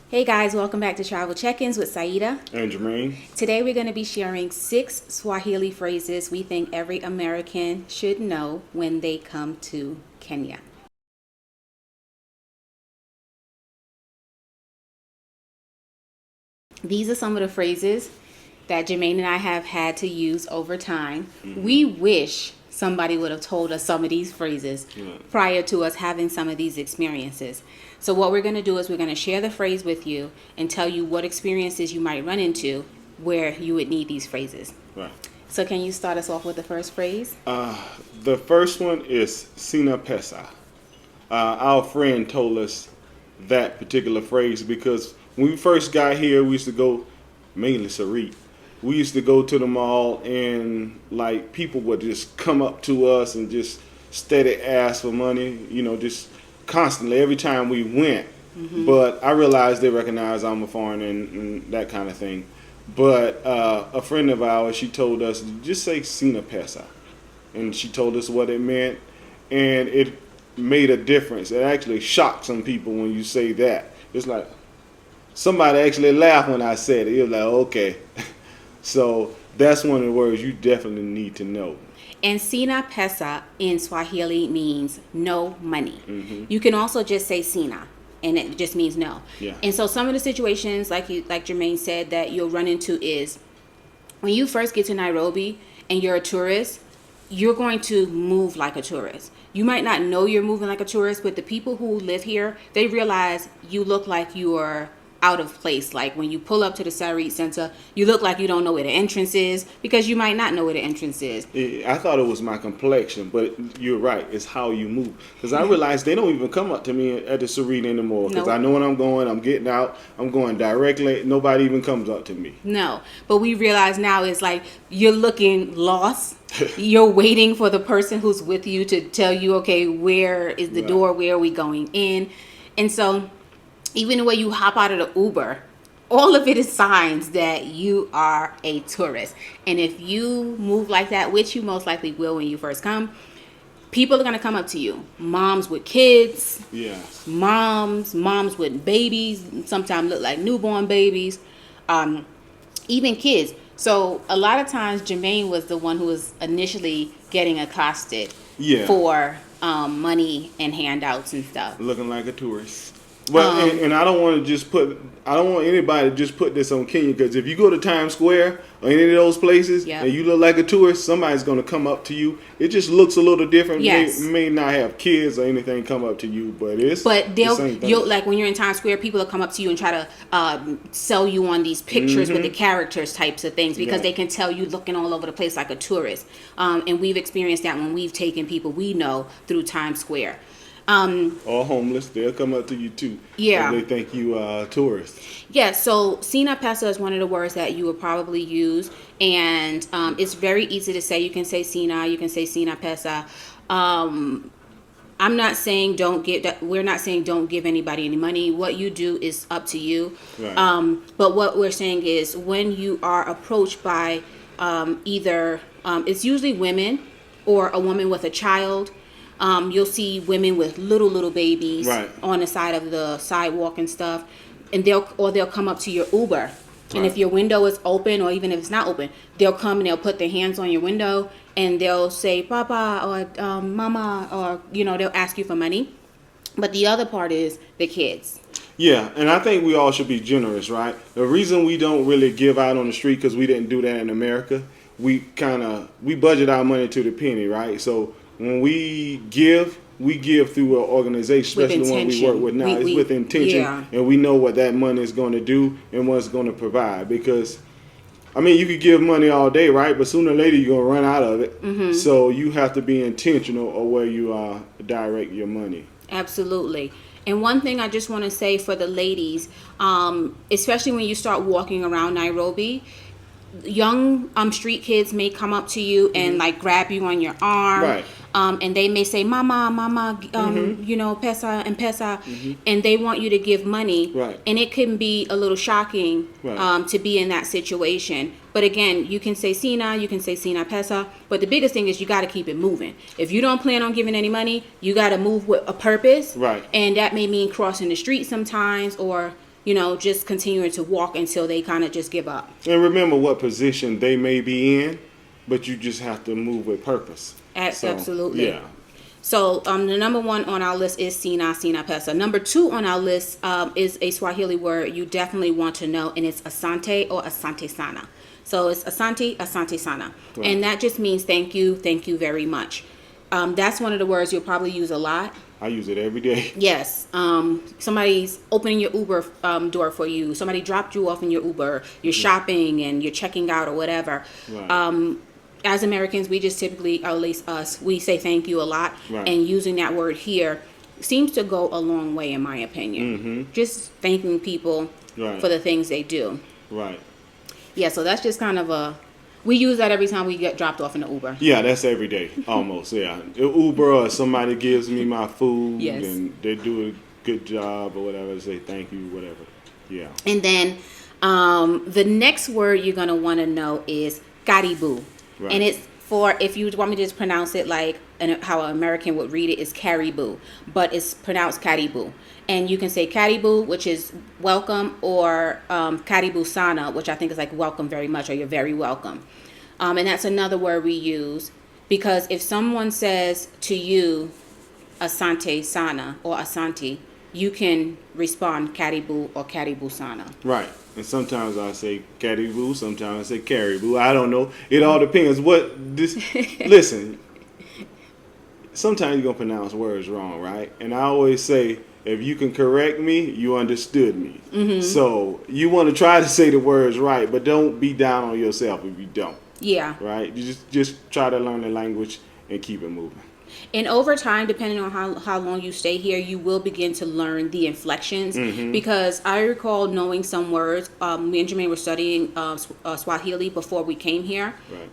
Hey guys, welcome back to Travel Check-ins with Saidah. And Germaine. Today we're going to be sharing 6 Swahili phrases we think every American should know when they come to Kenya. These are some of the phrases that Germaine and I have had to use over time. We wish somebody would have told us some of these phrases prior to us having some of these experiences. So what we're going to do is we're going to share the phrase with you and tell you what experiences you might run into where you would need these phrases. Right. So can you start us off with the first phrase? The first one is Sina Pesa. Our friend told us that particular phrase because when we first got here, we used to go, mainly Sarit. We used to go to the mall and like people would just come up to us and just steady ask for money, just constantly every time we went. But I realized they recognize I'm a foreigner and that kind of thing. But a friend of ours, she told us just say Sina Pesa, and she told us what it meant, and it made a difference. It actually shocked some people when you say that. It's like somebody actually laughed when I said it. You're like, okay. So that's one of the words you definitely need to know. And Sina Pesa in Swahili means no money. You can also just say Sina, and it just means no. Yeah. And so some of the situations, like Germaine said, that you'll run into is when you first get to Nairobi and you're a tourist, you're going to move like a tourist. You might not know you're moving like a tourist, but the people who live here, they realize you look like you're out of place. Like when you pull up to the Sarit Center, you look like you don't know where the entrance is because you might not know where the entrance is. I thought it was my complexion, but you're right. It's how you move. Because I realized they don't even come up to me at the Sarit anymore. Because I know when I'm going, I'm getting out, I'm going directly. Nobody even comes up to me. No, but we realize now it's like you're looking lost. You're waiting for the person who's with you to tell you, okay, where is the door? Where are we going in? And so even the way you hop out of the Uber, all of it is signs that you are a tourist. And if you move like that, which you most likely will when you first come, people are going to come up to you. Moms with kids. Yes. Moms with babies, sometimes look like newborn babies, even kids. So a lot of times Germaine was the one who was initially getting accosted for money and handouts and stuff. Looking like a tourist. Well, and I don't want anybody to just put this on Kenya, because if you go to Times Square or any of those places and you look like a tourist, somebody's going to come up to you. It just looks a little different. Yes. May not have kids or anything come up to you, but it's the same thing. Like when you're in Times Square, people will come up to you and try to sell you on these pictures with the characters types of things because they can tell you looking all over the place like a tourist. And we've experienced that when we've taken people we know through Times Square. Or homeless, they'll come up to you too. Yeah. They think you are a tourist. Yeah, so Sina Pesa is one of the words that you would probably use, and it's very easy to say. You can say Sina, you can say Sina Pesa. I'm not saying don't give that. We're not saying don't give anybody any money. What you do is up to you. Right. But what we're saying is when you are approached by either it's usually women or a woman with a child. You'll see women with little babies on the side of the sidewalk and stuff, and they'll come up to your Uber, and if your window is open or even if it's not open, they'll come and they'll put their hands on your window and they'll say Papa or Mama, or they'll ask you for money. But the other part is the kids. Yeah, and I think we all should be generous, right? The reason we don't really give out on the street because we didn't do that in America. We budget our money to the penny, right? So when we give through an organization, especially the one we work with now. It's with intention, and we know what that money is going to do and what it's going to provide. Because, you could give money all day, right? But sooner or later, you're going to run out of it. So you have to be intentional of where you direct your money. Absolutely. And one thing I just want to say for the ladies, especially when you start walking around Nairobi, young street kids may come up to you and like grab you on your arm, and they may say mama, pesa and pesa, and they want you to give money, and it can be a little shocking to be in that situation. But again, you can say Sina, you can say Sina pesa, but the biggest thing is you got to keep it moving. If you don't plan on giving any money, you got to move with a purpose, and that may mean crossing the street sometimes, or just continuing to walk until they kind of just give up. And remember what position they may be in, but you just have to move with purpose. Absolutely. Yeah. So the number 1 on our list is Sina Pesa. Number 2 on our list is a Swahili word you definitely want to know, and it's Asante or Asante Sana. So it's Asante Sana. Right. And that just means thank you very much. That's one of the words you'll probably use a lot. I use it every day. Yes. Somebody's opening your Uber door for you. Somebody dropped you off in your Uber. You're shopping and you're checking out or whatever. Right. As Americans, we just typically, or at least us, we say thank you a lot. Right. And using that word here seems to go a long way, in my opinion. Mm-hmm. Just thanking people Right. for the things they do. Right. Yeah, so that's just kind of we use that every time we get dropped off in the Uber. Yeah, that's every day, almost. Yeah, Uber or somebody gives me my food, Yes. and they do a good job or whatever. Say thank you, whatever. Yeah. And then the next word you're gonna want to know is karibu, Right. and it's for, if you want me to just pronounce it like how an American would read it, is caribou, but it's pronounced karibu. And you can say karibu, which is welcome, or karibu sana, which I think is like welcome very much, or you're very welcome. And that's another word we use, because if someone says to you, asante sana or asante, you can respond karibu or karibu sana. Right. And sometimes I say caribou, sometimes I say caribou. I don't know. It all depends. Listen, sometimes you're going to pronounce words wrong, right? And I always say, if you can correct me, you understood me. Mm-hmm. So you want to try to say the words right, but don't be down on yourself if you don't. Yeah. Right? You just try to learn the language and keep it moving. And over time, depending on how long you stay here, you will begin to learn the inflections. Mm-hmm. Because I recall knowing some words. Me and Germaine were studying Swahili before we came here. Right.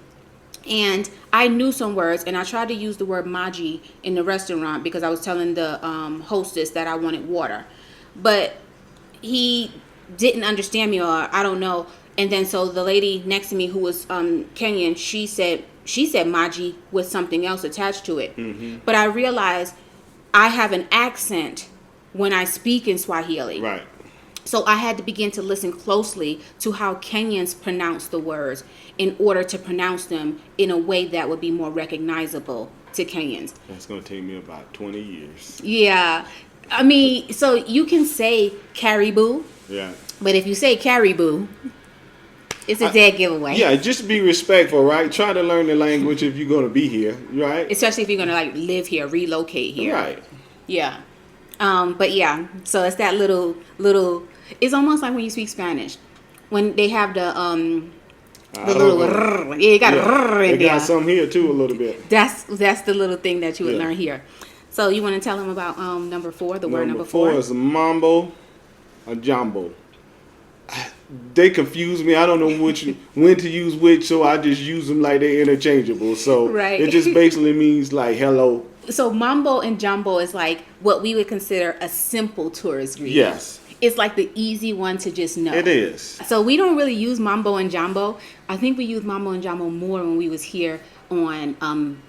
And I knew some words, and I tried to use the word maji in the restaurant because I was telling the hostess that I wanted water. But he didn't understand me, or I don't know. And then so the lady next to me, who was Kenyan, she said maji with something else attached to it. Mm-hmm. But I realized I have an accent when I speak in Swahili. Right. So I had to begin to listen closely to how Kenyans pronounce the words in order to pronounce them in a way that would be more recognizable to Kenyans. That's going to take me about 20 years. Yeah. I mean, so you can say caribou. Yeah. But if you say caribou, it's a dead giveaway. Yeah, just be respectful, right? Try to learn the language if you're going to be here, right? Especially if you're going to like live here, relocate here. Right. Yeah. But yeah, so it's that little, it's almost like when you speak Spanish. When they have the little rrr, yeah, you got rrr in there. They got there. some here too a little bit. That's the little thing that you would learn here. So you want to tell them about number 4, the word number 4? Number 4 is mambo or jumbo. They confuse me. I don't know when to use which, so I just use them like they're interchangeable. So right. It just basically means like hello. So mambo and jumbo is like what we would consider a simple tourist greeting. Yes. It's like the easy one to just know. It is. So we don't really use mambo and jumbo. I think we used mambo and jumbo more when we was here on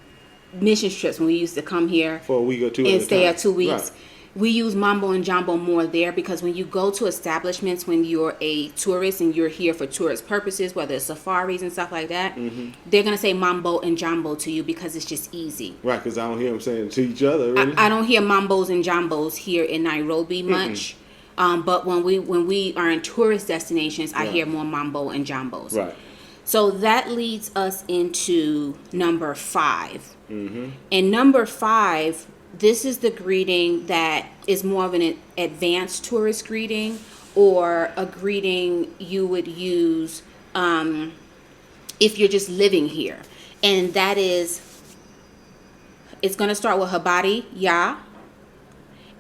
mission trips, when we used to come here for a week or two and stay at 2 weeks. Right. We use mambo and jumbo more there because when you go to establishments, when you're a tourist and you're here for tourist purposes, whether it's safaris and stuff like that, mm-hmm. they're going to say mambo and jumbo to you because it's just easy. Right, because I don't hear them saying it to each other, really. I don't hear mambos and jumbos here in Nairobi much. But when we are in tourist destinations, I hear more mambo and jumbos. Right. So that leads us into number 5. Mm-hmm. And number 5, this is the greeting that is more of an advanced tourist greeting, or a greeting you would use if you're just living here. And that is, it's going to start with habari ya,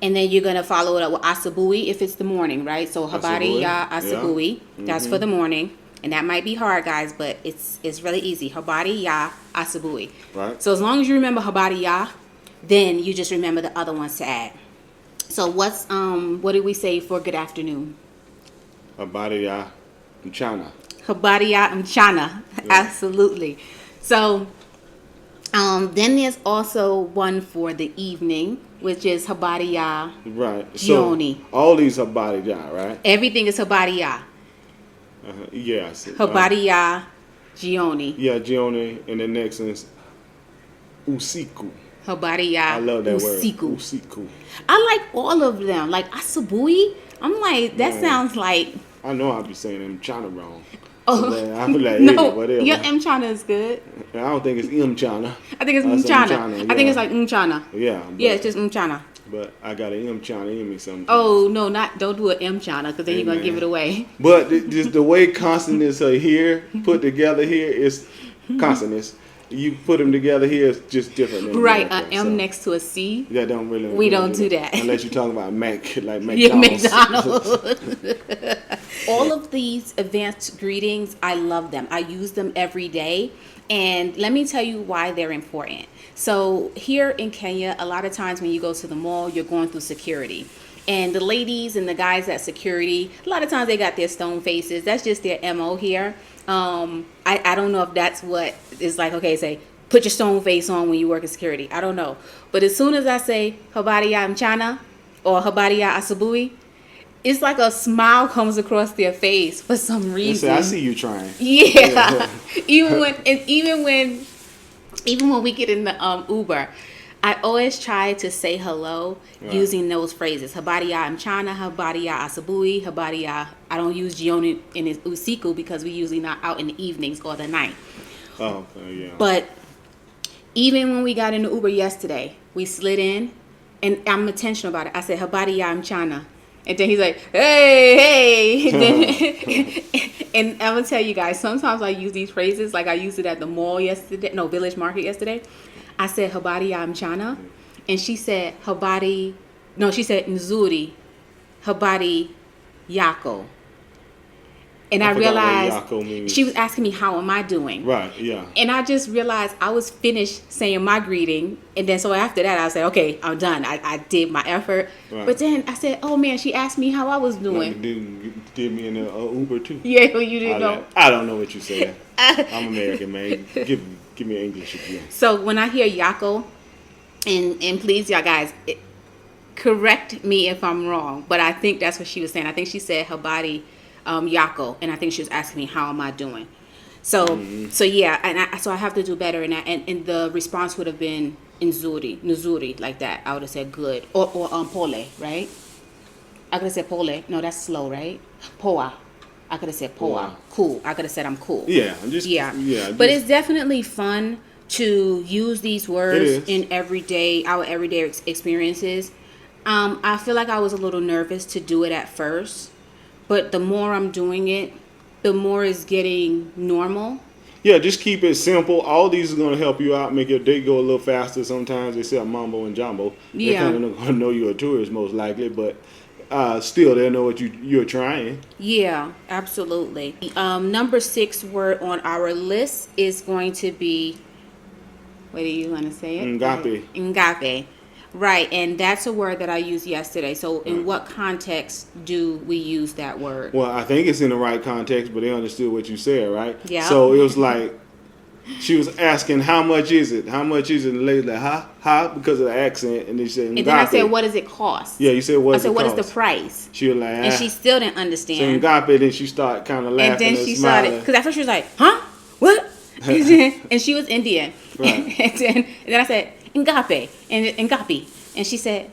and then you're going to follow it up with asabui if it's the morning, right? So habari ya asabui, Mm-hmm. that's for the morning. And that might be hard, guys, but it's really easy. Habari ya asabui. Right. So as long as you remember habari ya, then you just remember the other ones to add. So what did we say for good afternoon? Habari ya mchana. Habari ya mchana. Yeah. Absolutely. So Then there's also one for the evening, which is habari ya Right. jioni. So all these are body job, right? Everything is habari ya. Yes. Habari ya jioni. Yeah, Gione, and the next one is usiku. Habari ya I love that usiku. word. Usiku. I like all of them. Like asubui. I'm like, that Man. sounds like. I know I'll be saying them China wrong. Oh, So I'll be like, no, hey, whatever. your M China is good. I don't think it's China. I think it's That's Mchana. I think yeah. it's like Mchana. Yeah. But, Yeah, it's just Mchana. But I got an China in me sometimes. Oh no, don't do an M China because then you're gonna man. give it away. But just the way consonants are here, put together here, is consonants. You put them together here, it's just different. Than Right, America, an M next to a C. That don't really. We don't do that. Unless you're talking about Mac, like McDonald's. Yeah, McDonald's. All of these advanced greetings, I love them. I use them every day. And let me tell you why they're important. So here in Kenya, a lot of times when you go to the mall, you're going through security. And the ladies and the guys at security, a lot of times they got their stone faces. That's just their MO here. I don't know if that's what is like, okay, say, put your stone face on when you work in security. I don't know. But as soon as I say, habari ya mchana or habari ya asubuhi, it's like a smile comes across their face for some reason. I see you trying. Yeah. even when we get in the Uber, I always try to say hello using those phrases. Habari ya mchana, habari ya asubuhi, habari ya. I don't use jioni and usiku because we usually not out in the evenings or the night. Oh, yeah. But even when we got in the Uber yesterday, we slid in, and I'm intentional about it. I said habari ya mchana. And then he's like, hey. And I'm going to tell you guys, sometimes I use these phrases. Like I used it at the mall yesterday. No, Village Market yesterday. I said, habari ya mchana. And she said, she said, nzuri, habari yako. And I realized she was asking me, how am I doing? Right, yeah. And I just realized I was finished saying my greeting. And then so after that, I said, okay, I'm done. I did my effort. Right. But then I said, oh, man, she asked me how I was doing. Like did me in the Uber, too. Yeah, well, you didn't know. I don't know what you said. I'm American, man. Give me English again. So when I hear Yako, and please, y'all guys, correct me if I'm wrong, but I think that's what she was saying. I think she said habari Yako, and I think she was asking me how am I doing. So yeah, and so I have to do better in that. And the response would have been nzuri, like that. I would have said good or pole, right? I could have said pole. No, that's slow, right? Poa. I could have said poa. Cool. I could have said I'm cool. Yeah, but it's definitely fun to use these words in our everyday experiences. I feel like I was a little nervous to do it at first, but the more I'm doing it, the more it's getting normal. Yeah, just keep it simple. All these are going to help you out, make your day go a little faster. Sometimes they say mambo and jumbo. Yeah. They kind of going to know you're a tourist most likely, but still they'll know what you're trying. Yeah, absolutely. Number 6 word on our list is going to be, what do you want to say it? Ngape. Ngape. Right, and that's a word that I used yesterday. So in what context do we use that word? Well, I think it's in the right context, but they understood what you said, right? Yeah. So it was like, she was asking, how much is it? How much is it? And the lady like, ha, because of the accent. And then she said, Ngape. And then I said, what does it cost? Yeah, you said, what does it cost? I said, what is the price? She was like, and she still didn't understand. So Ngape, then she started kind of laughing and then she smiling. started, because at first she was like, huh? What? And she was Indian. Right. and then I said, Ngape. And Ngapi. And she said,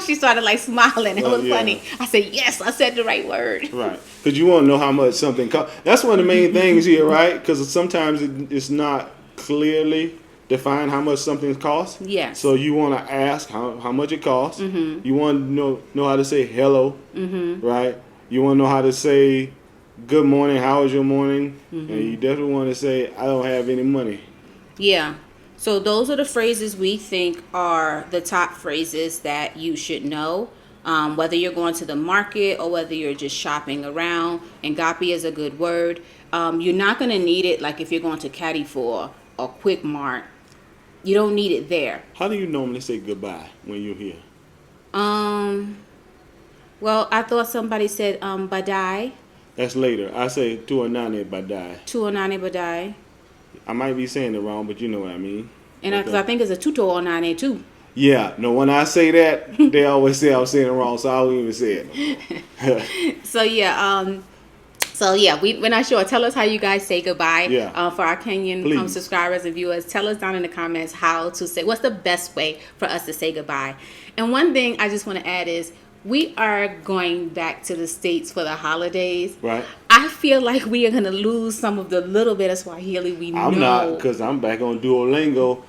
she started like smiling. It was funny. I said, yes, I said the right word. Right. Because you want to know how much something costs. That's one of the main things here, right? Because sometimes it's not clearly defined how much something costs. Yes. So you want to ask how much it costs. Mm-hmm. You want to know how to say hello, right? You want to know how to say good morning, how was your morning? Mm-hmm. And you definitely want to say, I don't have any money. Yeah. So those are the phrases we think are the top phrases that you should know, whether you're going to the market or whether you're just shopping around. Ngapi is a good word. You're not going to need it like if you're going to Carrefour or Quick Mart. You don't need it there. How do you normally say goodbye when you're here? Well, I thought somebody said badai. That's later. I say tuonane badai. Tuonane badai. I might be saying it wrong, but you know what I mean. And because I think it's a tuto on there too. Yeah, no, when I say that, they always say I'm saying it wrong, so I won't even say it. So yeah, we're not sure. Tell us how you guys say goodbye. Yeah. For our Kenyan Please. subscribers and viewers, tell us down in the comments how to say, what's the best way for us to say goodbye. And one thing I just want to add is, we are going back to the States for the holidays. Right. I feel like we are going to lose some of the little bit of Swahili we know. I'm not, because I'm back on Duolingo.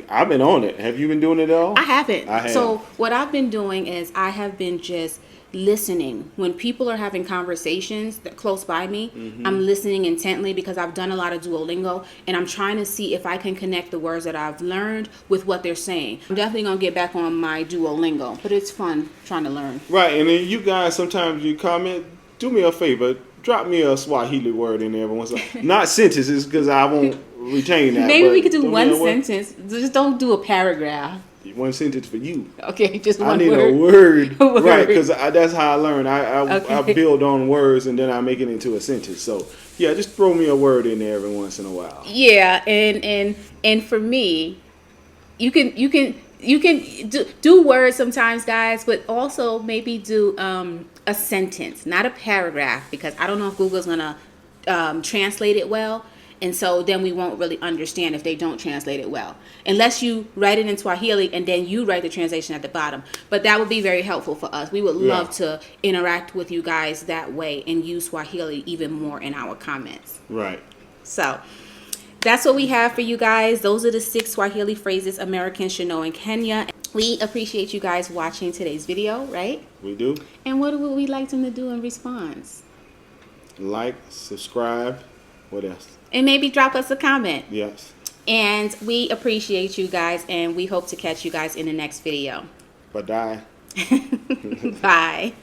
I've been on it. Have you been doing it at all? I haven't. I have. So what I've been doing is I have been just listening. When people are having conversations that close by me, I'm listening intently because I've done a lot of Duolingo, and I'm trying to see if I can connect the words that I've learned with what they're saying. I'm definitely going to get back on my Duolingo, but it's fun trying to learn. Right, and then you guys, sometimes you comment, do me a favor, drop me a Swahili word in there every once in a while. Not sentences, because I won't retain that. Maybe but we could do me one a word. sentence. Just don't do a paragraph. One sentence for you. Okay, just one I need word. a word. A word. Right, because that's how I learn. I Okay. build on words and then I make it into a sentence. So, yeah, just throw me a word in there every once in a while. Yeah, and for me, you can do words sometimes, guys, but also maybe do a sentence, not a paragraph, because I don't know if Google's gonna translate it well, and so then we won't really understand if they don't translate it well, unless you write it in Swahili and then you write the translation at the bottom. But that would be very helpful for us. We would love to interact with you guys that way and use Swahili even more in our comments. Right. So that's what we have for you guys. Those are the 6 Swahili phrases Americans should know in Kenya. We appreciate you guys watching today's video, right? We do. And what would we like them to do in response? Like, subscribe, what else? And maybe drop us a comment. Yes. And we appreciate you guys, and we hope to catch you guys in the next video. Bye-bye. Bye.